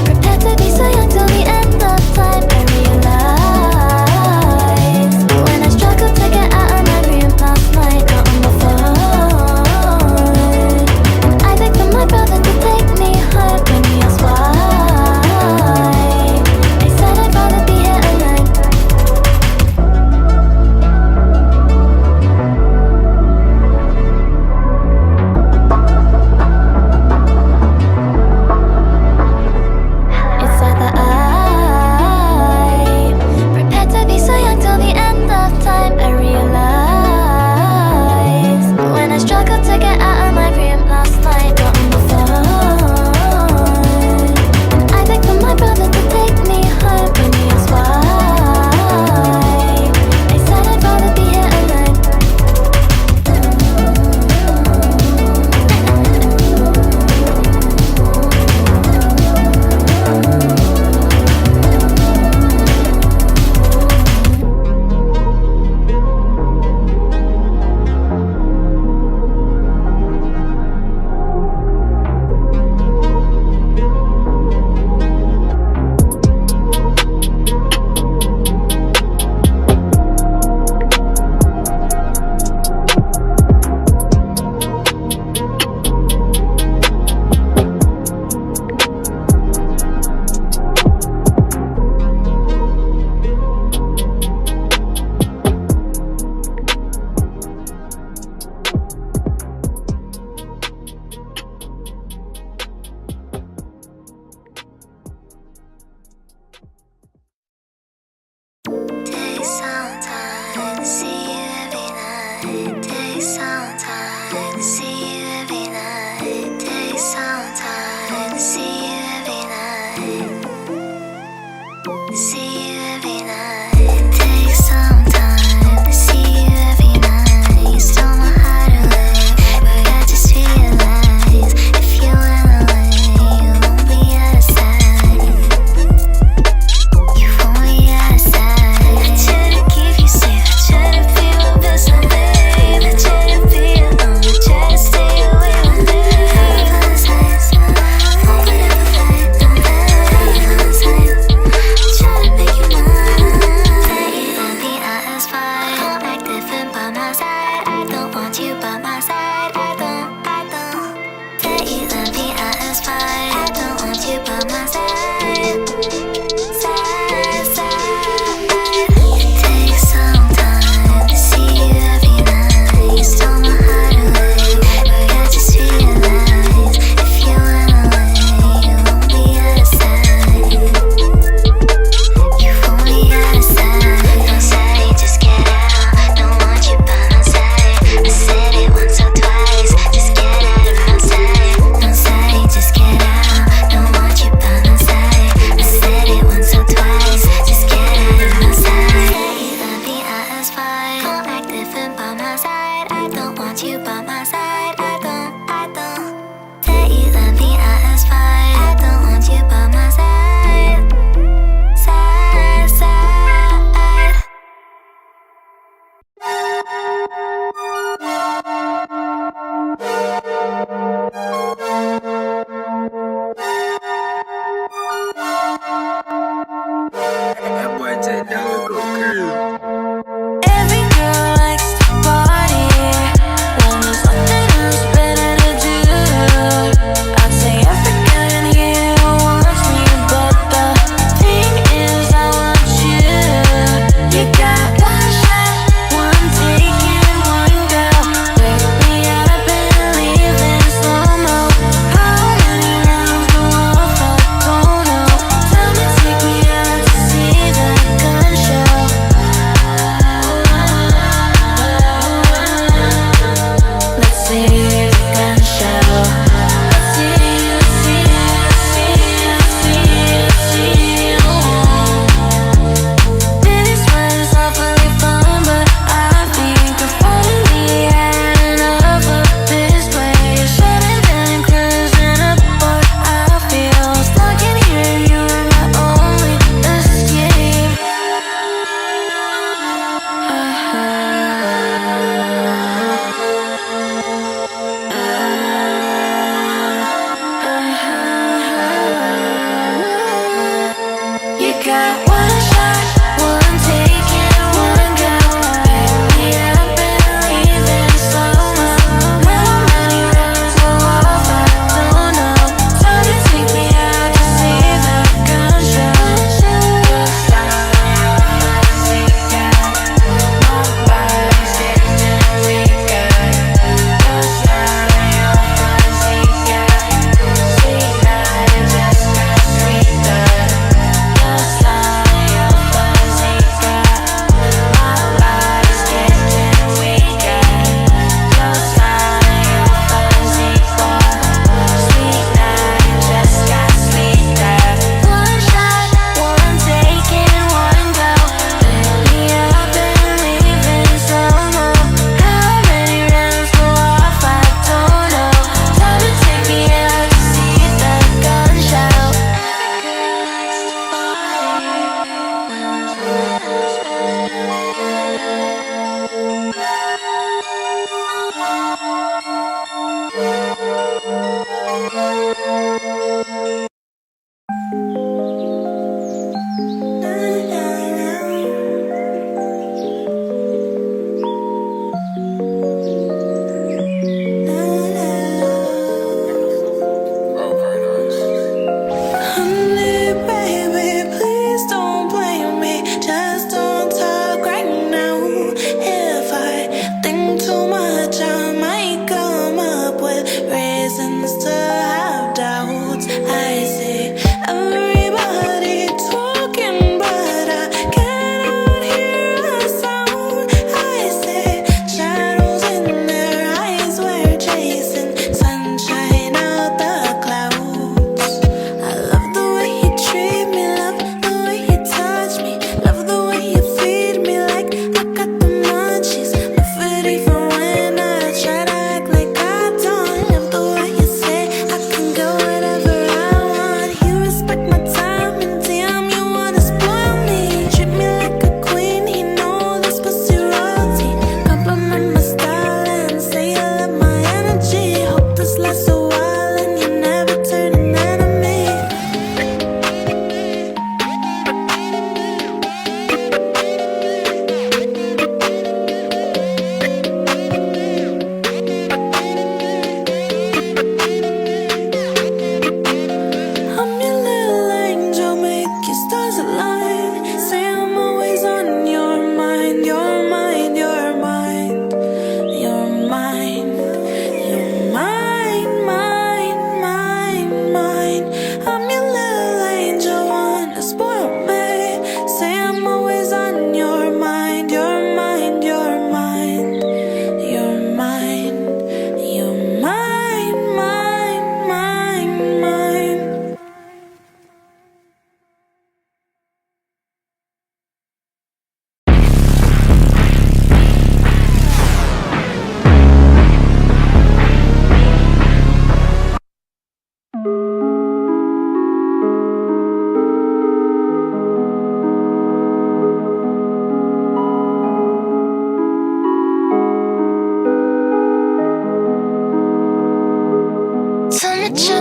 Prepared to be so young till the end of time. I realized when I struggled to get out of my room last night, got on the phone and I begged for my brother to take me home. When he asked why, I said I'd rather be here alone.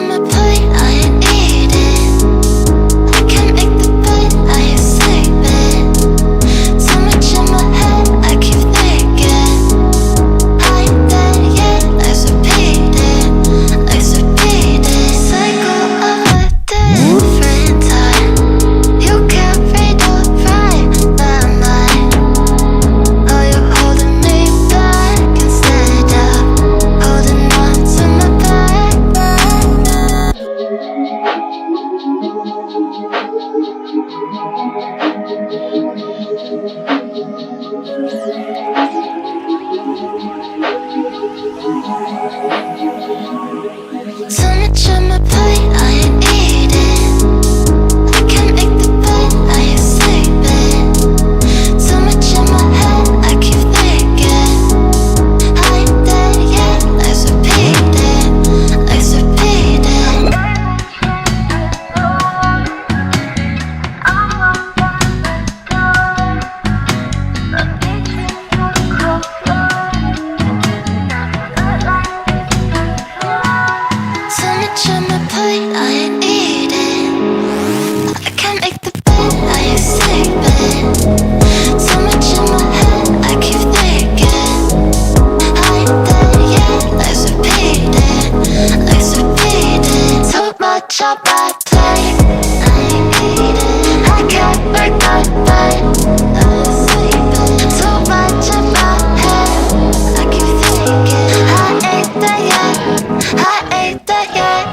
my plate, I ain't eating. I can't make the bed, I ain't sleeping. So much in my head, I keep thinking. I ain't there yet, life's repeating, life's repeating. Cycle of a different time. You can't read or write my mind. Oh, you're holding me back instead of holding on to my back. So much on my plate, I ain't eating. I can't make the bed, I ain't sleeping. So much in my head, I keep thinking. I ain't there yet, life's repeating, life's repeating. So much on my plate, I ain't eating. I can't make the bed, I ain't sleeping. So much in my head, I keep thinking. I ain't there yet, life's repeating, life's repeating. Too much on my plate, I ain't eating. I can't make my bed, I ain't sleeping. Too much in my head, I keep thinking. I ain't there yet, I ain't there yet.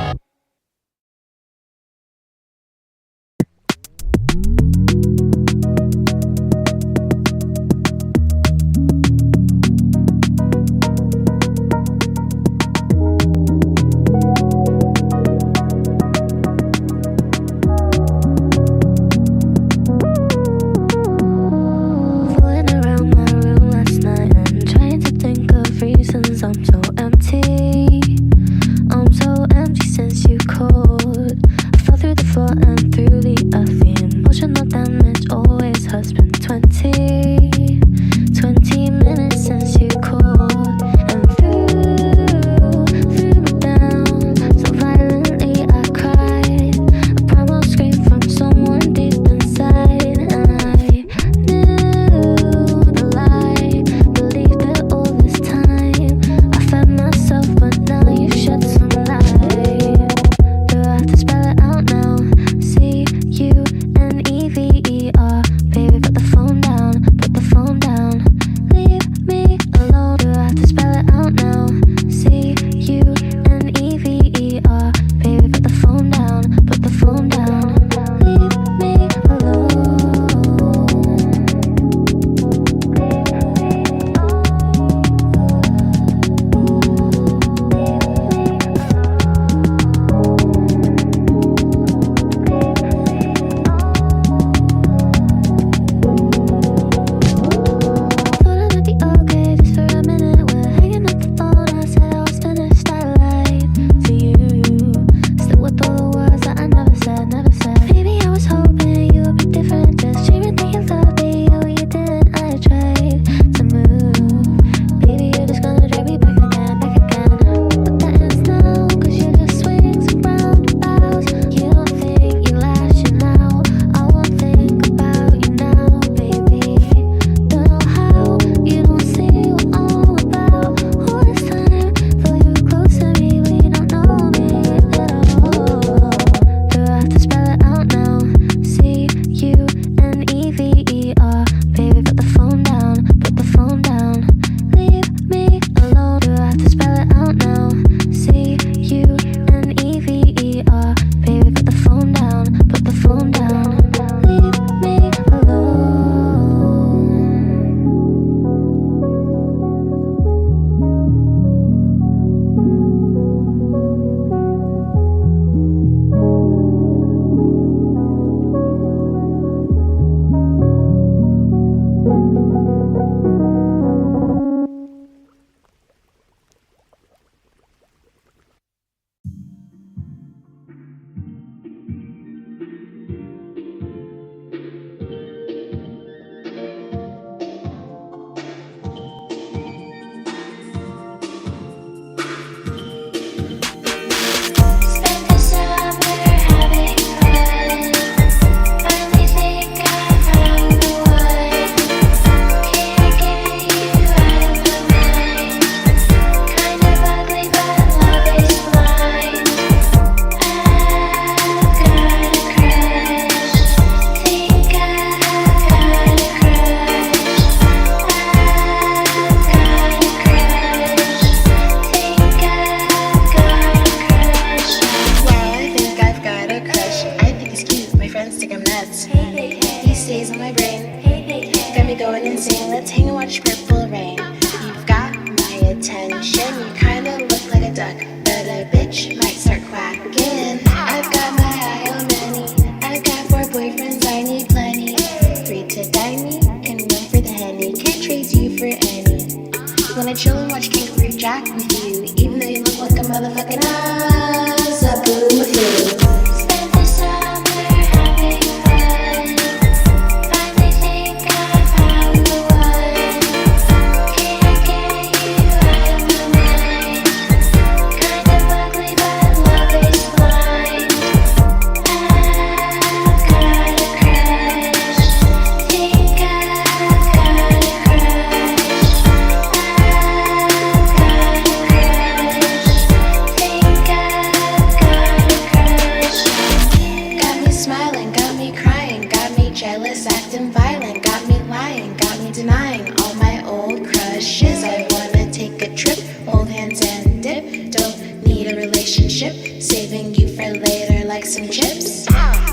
like some chips?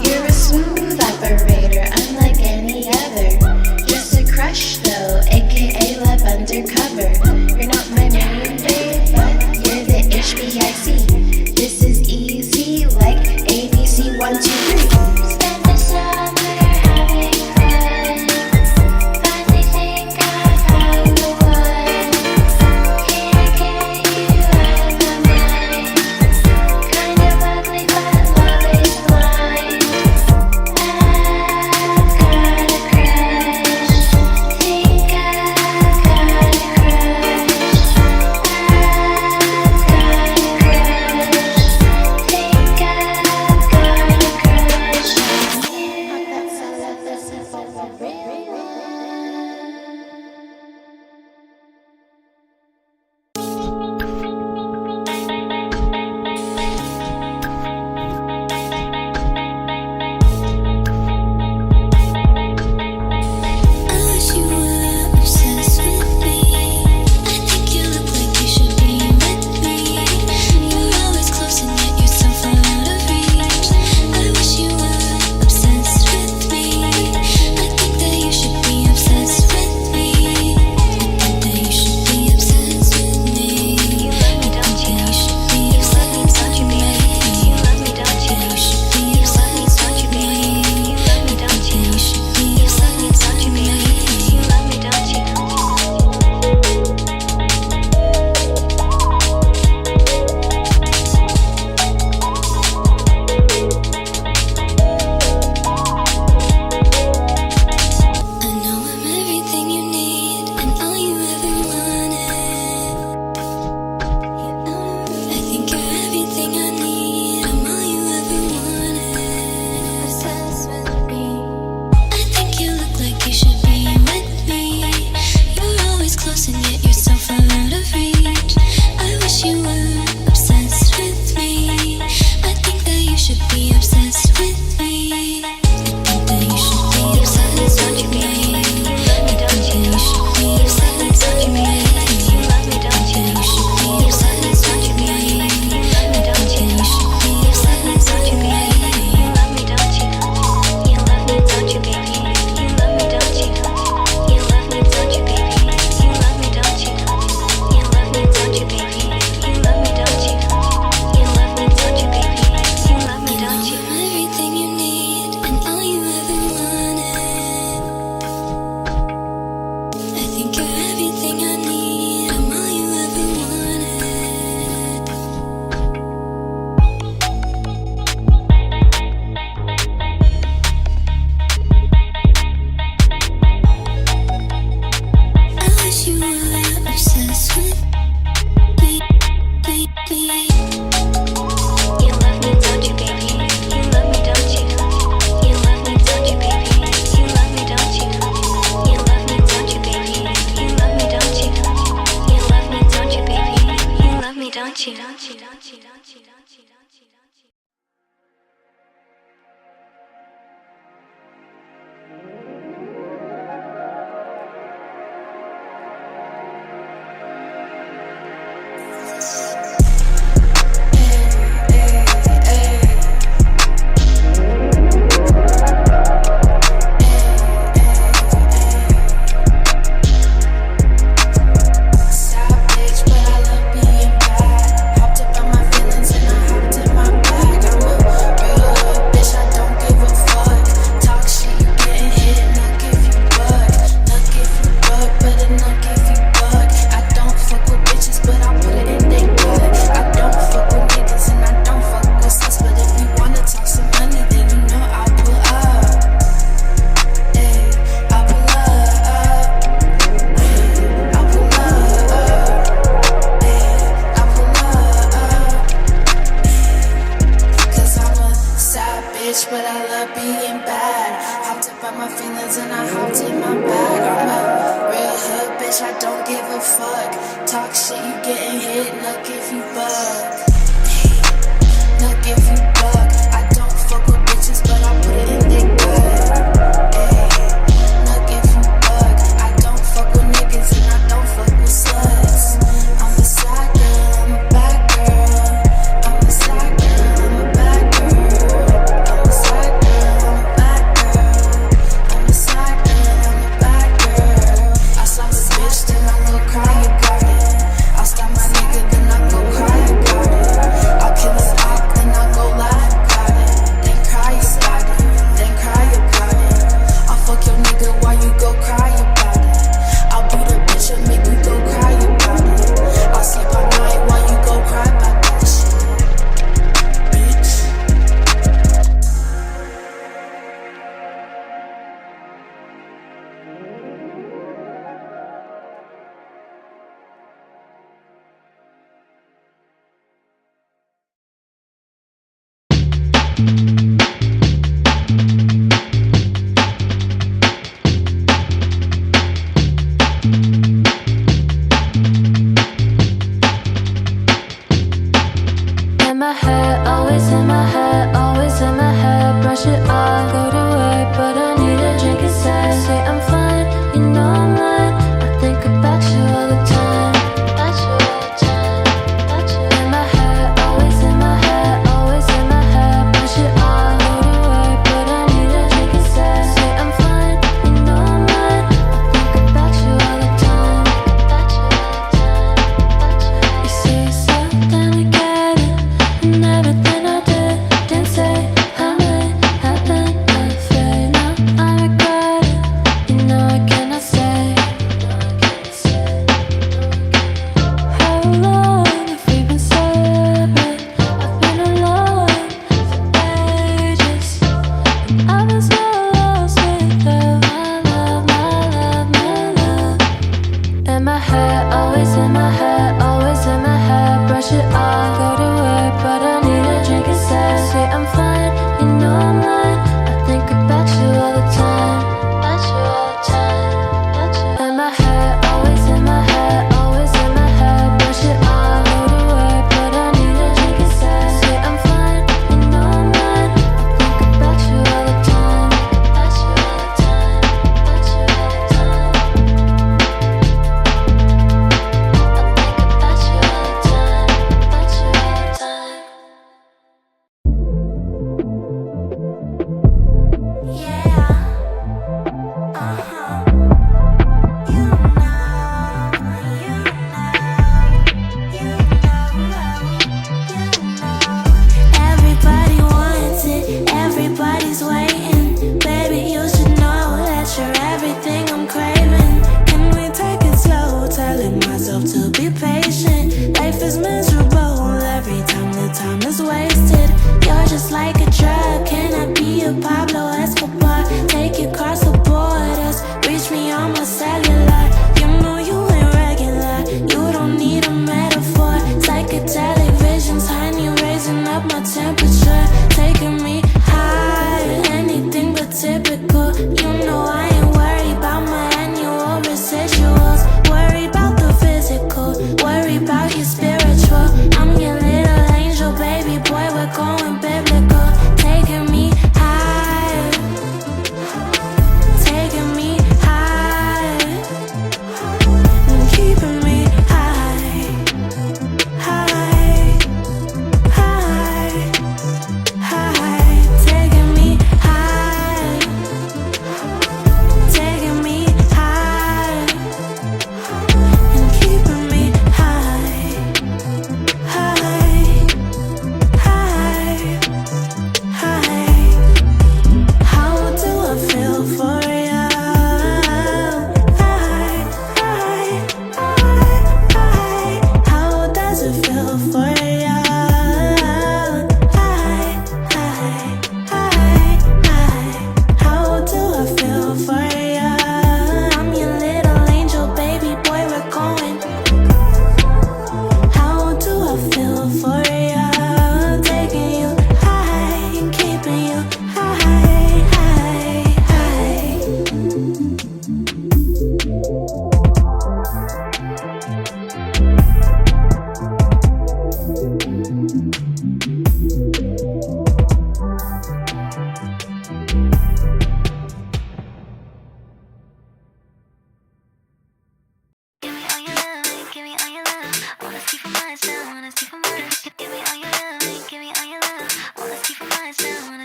You're a smooth operator, unlike any other. Just a crush though, aka love undercover. You're not my main babe, but you're the HBIC. This is easy, like ABC 1, 2, 3. Spend the summer having fun. Finally think I found the one. Can't get you out of my mind. Kind of ugly, but love is blind. I've got a crush. Think I've got a crush. I've got a crush. Think I've got a crush on you. That's a real one. I wish you were obsessed with me. I think you look like you should be with me. You're always close and yet you're so far out of reach. I wish you were obsessed with me. I think that you should be obsessed with me. I think that you should be obsessed with me. You love me, don't you? You should be obsessed, don't you, baby? You love me, don't you? You should be obsessed, don't you, baby? You love me, don't you? You should be obsessed, don't you, baby? You love me, don't you? I know I'm everything you need and all you ever wanted. I think you're everything I need. I'm all you ever wanted. Obsessed with me. I think you look like you should be with me. You're always close and yet you're so far out of reach. I wish you were obsessed with me. I think that you should be obsessed with me. I think that you should be obsessed, don't you, baby? You love me, don't you? You should be obsessed, don't you, baby? You love me, don't you? You should be obsessed, don't you, baby? You love me, don't you? You should be obsessed, don't you, baby? You love me, don't you? You love me, don't you, baby? You love me, don't you? You love me, don't you, baby? You love me, don't you? You love me, don't you, baby? You love me, don't you? You love me, don't you, baby? You love me, don't you? I'm everything you need and all you ever wanted. I think you're everything I need. I'm all you ever wanted. I wish you were obsessed with me. You love me, don't you, baby? You love me, don't you? You love me, don't you, baby? You love me, don't you? You love me, don't you, baby? You love me, don't you? You love me, don't you, baby? You love me, don't you?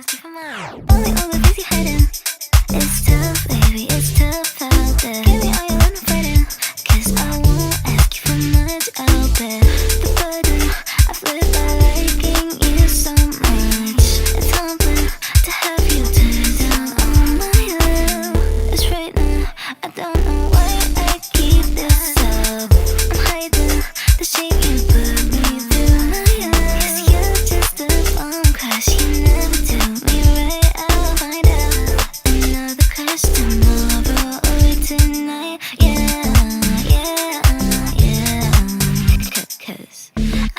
ask you for more. Only all the things you're hiding. It's tough, baby, it's tough out there. Give me all your love, no fighting. 'Cause I won't ask you for much, I'll bet. The burden I flip by liking you so much. It's humbling to have you turn down on my love. It's frightening, I don't know why I keep this up. I'm hiding the shame you put me through my love. 'Cause you're just a phone crush, you never do me right. I'll find out another crush tomorrow or tonight. Yeah, yeah, yeah. 'Cause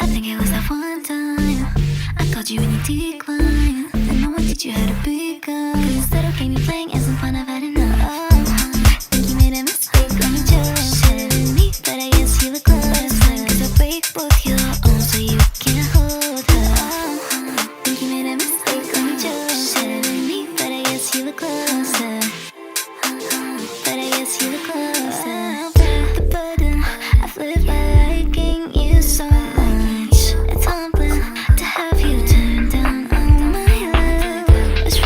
I think it was that one time I called you and you declined. Then no one teach you how to be good. 'Cause instead of game you playing isn't fun, I've had enough. Think you made a mistake when you chose me, but I guess you were closer. 'Cause I break both your arms so you can hold her. Think you made a mistake when you chose me, but I guess you were closer. But I guess you were closer. The burden I flip by liking you so much. It's humbling to have you turn down on my love. It's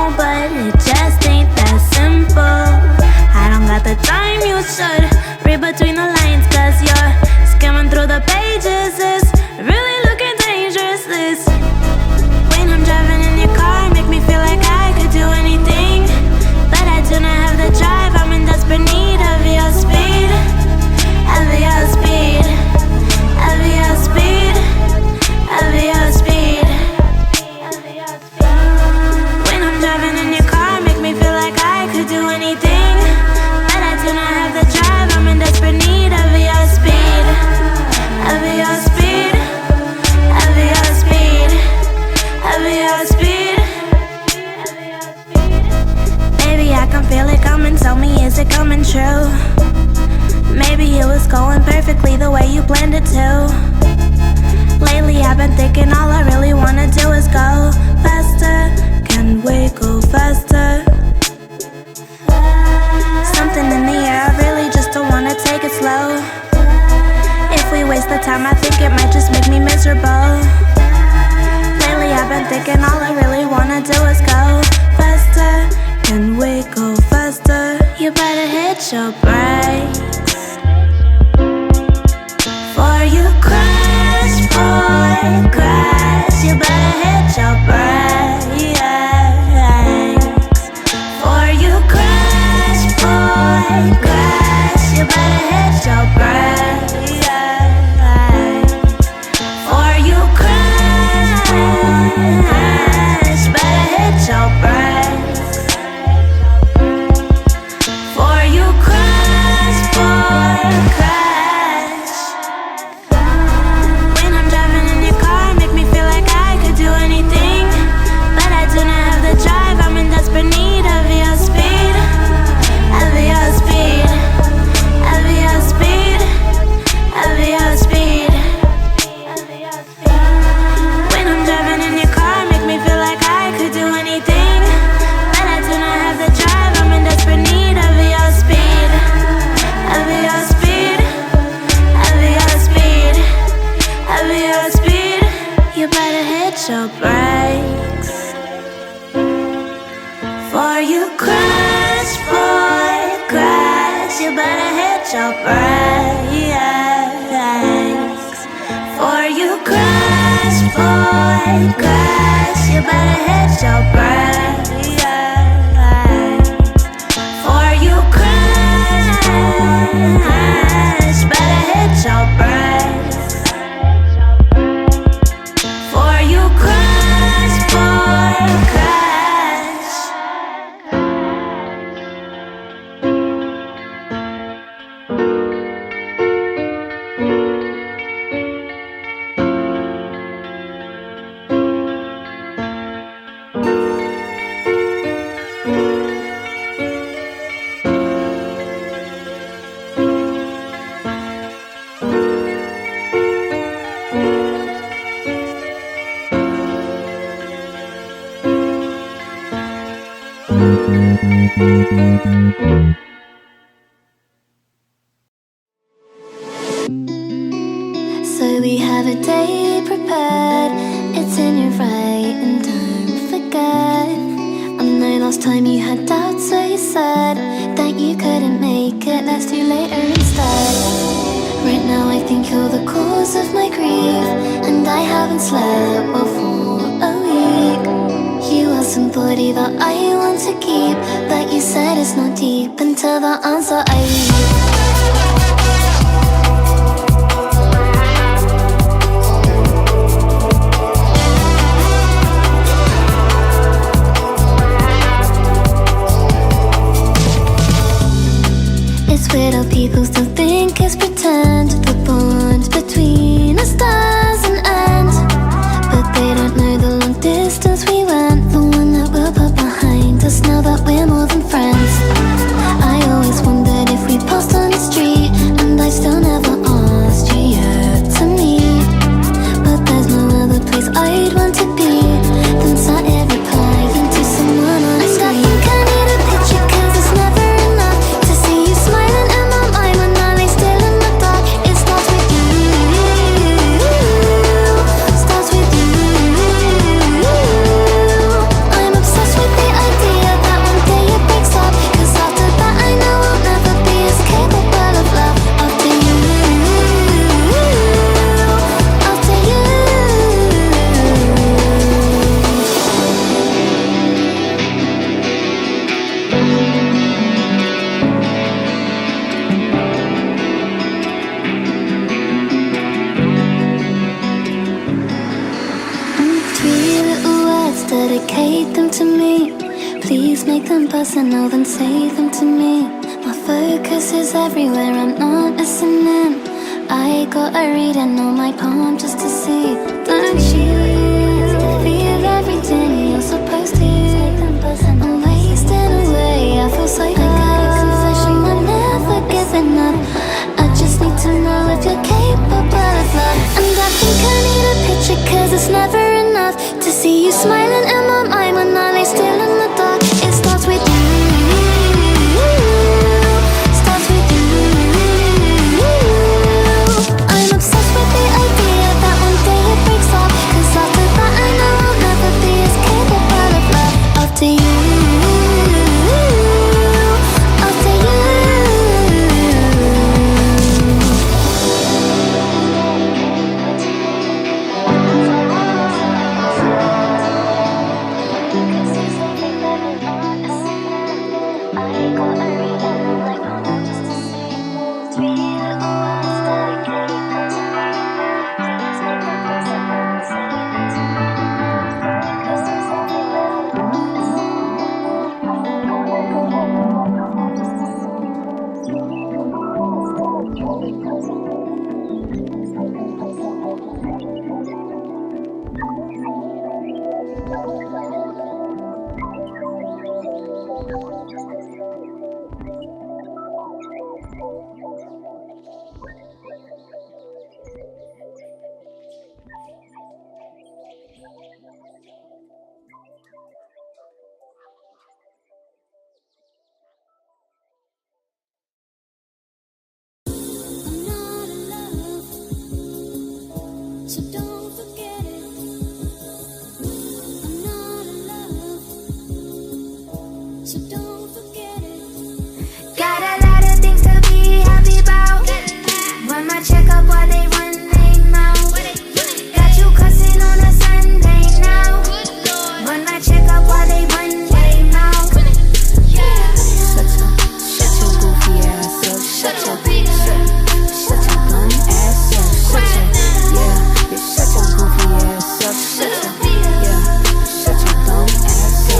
know, but it just ain't that simple. I don't got the time, you should read between the lines, cause you're skimming through the pages. It's really looking dangerous, this. When I'm driving in your car, make me feel like I could do anything, but I do not have the drive. I'm in desperate need of your speed, of your speed, of your speed, of your speed. When I'm driving in your car, make me feel like I could do anything, but I do not have the drive. I'm in desperate need of your speed, of your speed, of your speed, of your speed. Baby, I can feel it coming, tell me, is it coming true? Maybe it was going perfectly the way you planned it to. Lately I've been thinking all I really wanna do is go faster. Can we go faster? Something in the air, I really just don't wanna take it slow. If we waste the time, I think it might just make me miserable. Lately I've been thinking all I really wanna do is go faster. Can we go faster? You better hit your brakes, for you crash, boy, crash. You better hit your brakes, for you crash, boy, crash. You better hit your brakes, for you crash, better hit your brakes, for you crash, boy, crash. When I'm driving in your car, make me feel like I could do anything, but I do not have the drive. I'm in desperate need of your speed, of your speed, of your speed, of your speed. When I'm driving in your car, make me feel like I could do anything, but I do not have the drive. I'm in desperate need of your speed, of your speed, of your speed, of your speed. You better hit your brakes, for you crash, boy, crash. You better hit your brakes, for you crash, boy, crash. You better hit your brakes, for you crash, better hit your brakes, for you crash, boy, crash. So we have a day prepared. It's in your right, and don't forget. I know last time you had doubts, so you said that you couldn't make it. Let's do later instead. Right now I think you're the cause of my grief, and I haven't slept well for a week. You are somebody that I want to keep, but you said it's not deep until the answer I leave. It's weird how people still think it's pretend. The bond between us doesn't end, but they don't know the long distance we went, the one that we'll put behind us now that we're more than friends. I always wondered if we passed on Please make them personal, then say them to me. My focus is everywhere, I'm not listening. I got a reading on my palm just to see. Don't you feel everything you're supposed to? I'm wasting away, I feel so bad. I'm never giving up. I just need to know if you're capable of love. And I think I need a picture, cause it's never enough to see you smiling in my mind when I lay still in the dark. It starts with you. Starts with you. I'm obsessed with the idea that one day it breaks off, cause after that I know I'll never be as capable of love. After you. So don't forget it. I'm not in love. So don't forget it. Got a lot of things to be happy about. Run my checkup while they run their mouth. Got you cussing on a Sunday now. Run my checkup while they run their mouth. Shut your goofy ass up. Shut your dumb ass up. Shut your goofy ass up. Shut your dumb ass up.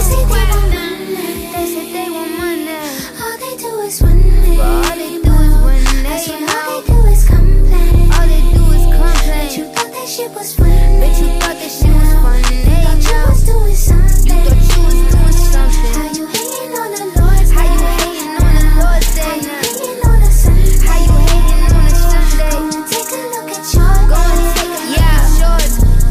They said they want money. All they do is run it. All they do is run That's their when all mouth. they do is complain. All they do is Bet you complain. thought that shit was funny. Bet you thought that shit was funny. Thought you was doing something. You thought you was doing something. How you hating on the Lord's How you Day? hating on the Lord's How Day you now? hating on a Sunday? How you hating on a Sunday? Go and take a look at your Go and day. take a look.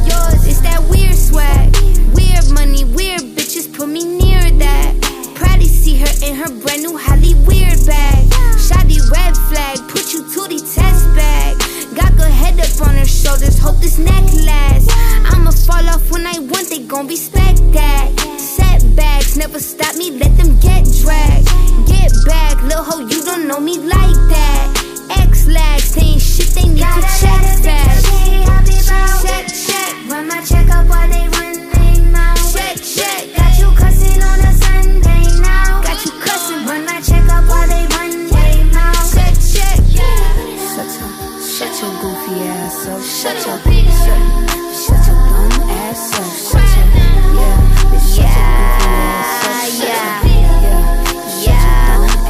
Yours, it's that weird swag. Weird money, weird bitches put me near that. Proudly see her in her brand new Holly weird bag. Shoddy red flag, put you to the test bag. Got good head up on her shoulders, hope this neck lasts. I'ma fall off when I want, they gon' respect that. Setbacks never stop me, let them get dragged. Get back, lil' ho, you don't know me like that. X-lags, they ain't shit, they need to check fast. Check, run my checkup while they run their mouth. Check, got you cussing on a Sunday now. Got you cussing, run my checkup while they run their mouth. Check, Shut your goofy ass up. Shut your dumb ass up. Shut your goofy ass up.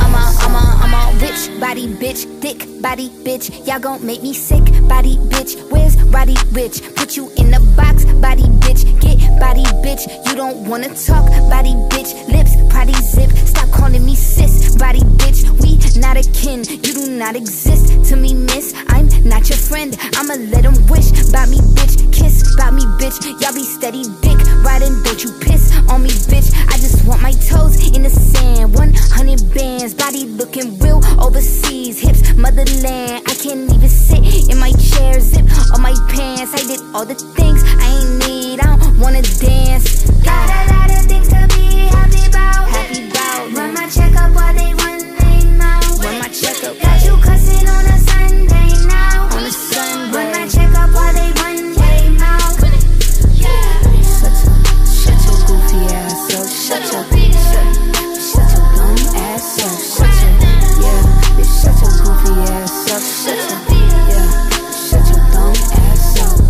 I'm a rich body bitch, thick body bitch. Y'all gon' make me sick body bitch. Where's Roddy Rich? Put you in the box, body bitch. Get body bitch. You don't wanna talk, body bitch. Lips, potty zip. Stop calling me sis, body bitch. We not akin. You do not exist to me, miss. I'm not your friend. I'ma let them wish about me, bitch. Kiss about me, bitch. Y'all be steady dick riding, don't you piss on me, bitch. I just want my toes in the sand. 100 bands, body looking real overseas. Hips, motherland. I can't even sit in my chair. Zip on my pants. I did all the things I ain't need. I don't wanna dance. Got a lot of things to be happy about. Run my checkup while they run their mouth. Run my checkup. Got you cussing on a Sunday now. On a Sunday. Run my checkup while they run their mouth. Shut your goofy ass up. Shut your dumb ass up. Shut your goofy ass up. Shut your dumb ass up.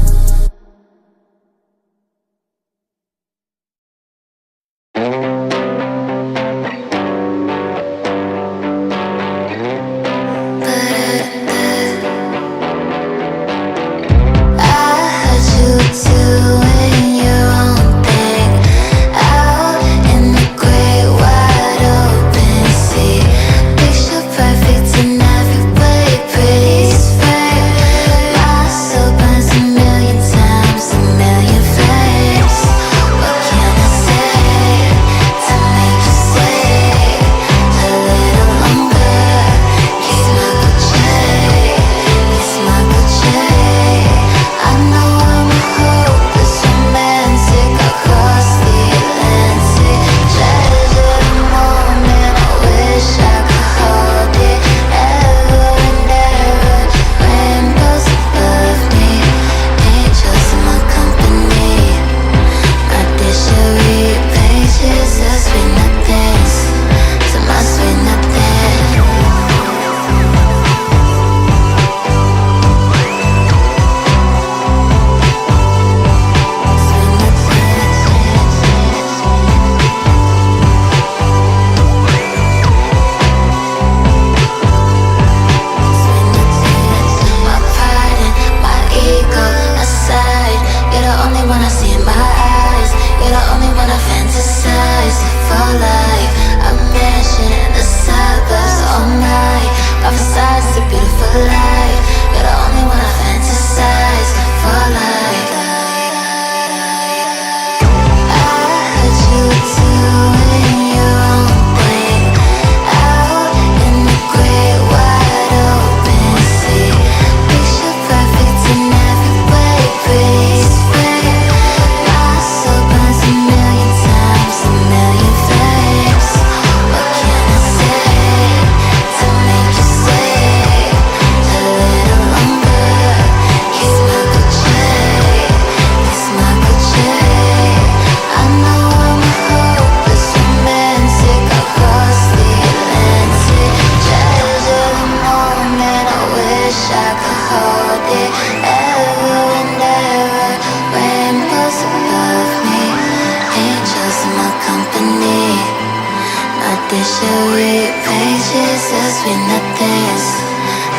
We should read pages of sweet nothings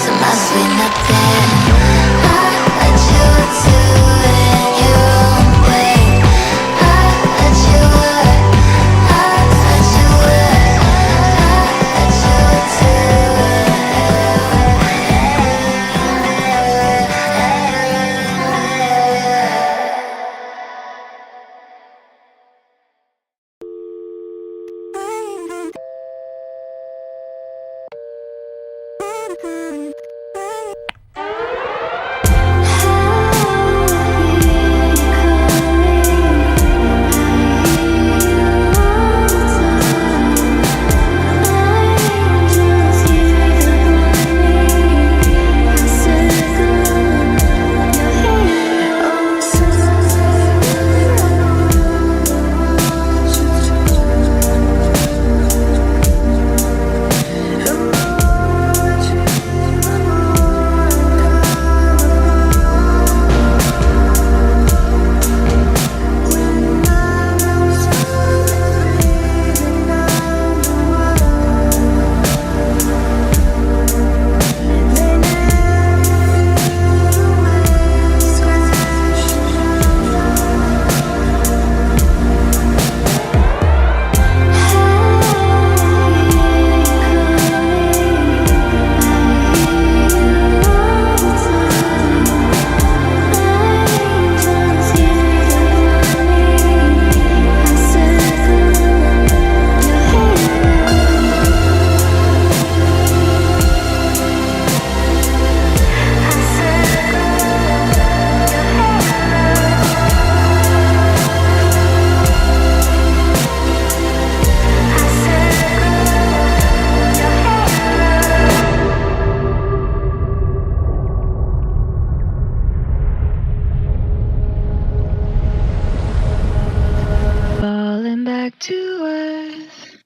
to my sweet nothing. I let you do it your own way. I let you work. I let you work. I let you do it. Falling back to earth,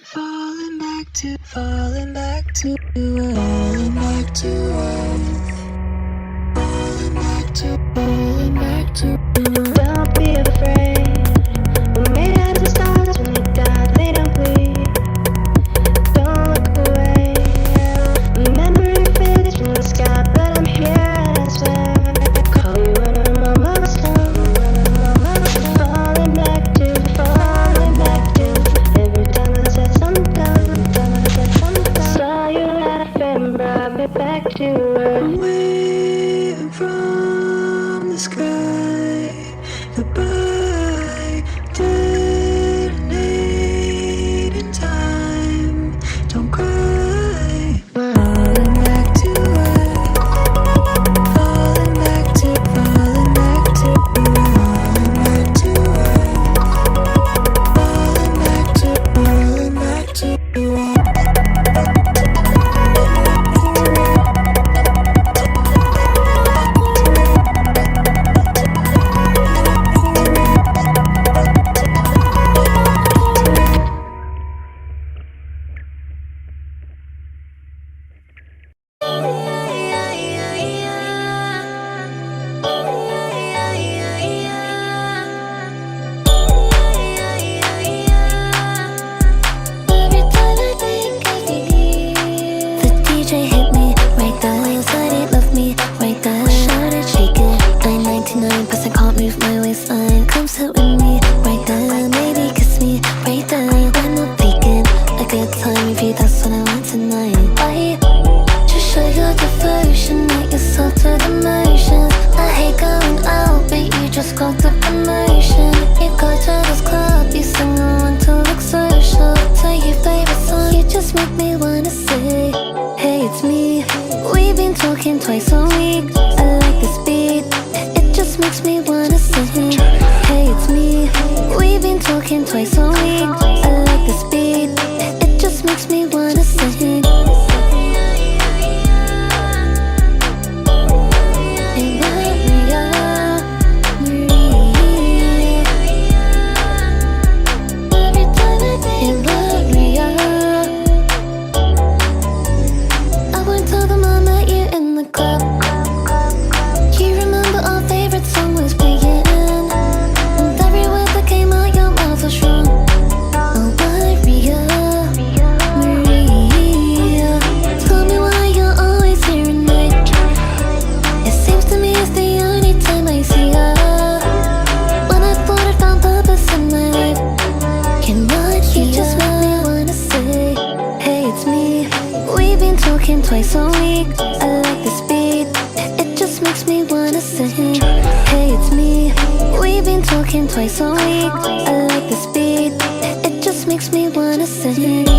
falling back to earth, falling back to earth. Don't be afraid. We're made out of stars. When they die, they don't bleed. Don't look away. Remember your face from the sky, but I'm here and I swear. Call you when I'm almost home. Falling back to. Every time I said something, saw you laugh and brought me back to earth. Waiting from the sky, goodbye, detonate in time. Don't cry, falling back to earth, falling back to earth, falling back to earth, falling back to earth, falling back to earth. Every time I think of you, the DJ hit me right there. Said he loved me right there. Shouted, shake it. I'm 99%, can't move my waistline. Come sit with me right there. Maybe kiss me right there. I'm not taking a good time with you. That's what I want tonight. Why? Just show your devotion, make yourself to the motions. I hate going out, but you just got the promotion. You go to this club, you sing along to look social. Tell your favorite song, you just make me wanna say, hey, it's me. We've been talking twice a week. I like this beat, it just makes me wanna sing. Hey, it's me. We've been talking twice a week. I like this beat, it just makes me wanna sing. I won't tell them I met you in the club. We've been talking twice a week. I like the speed, it just makes me wanna sing. Hey, it's me. We've been talking twice a week. I like the speed, it just makes me wanna sing.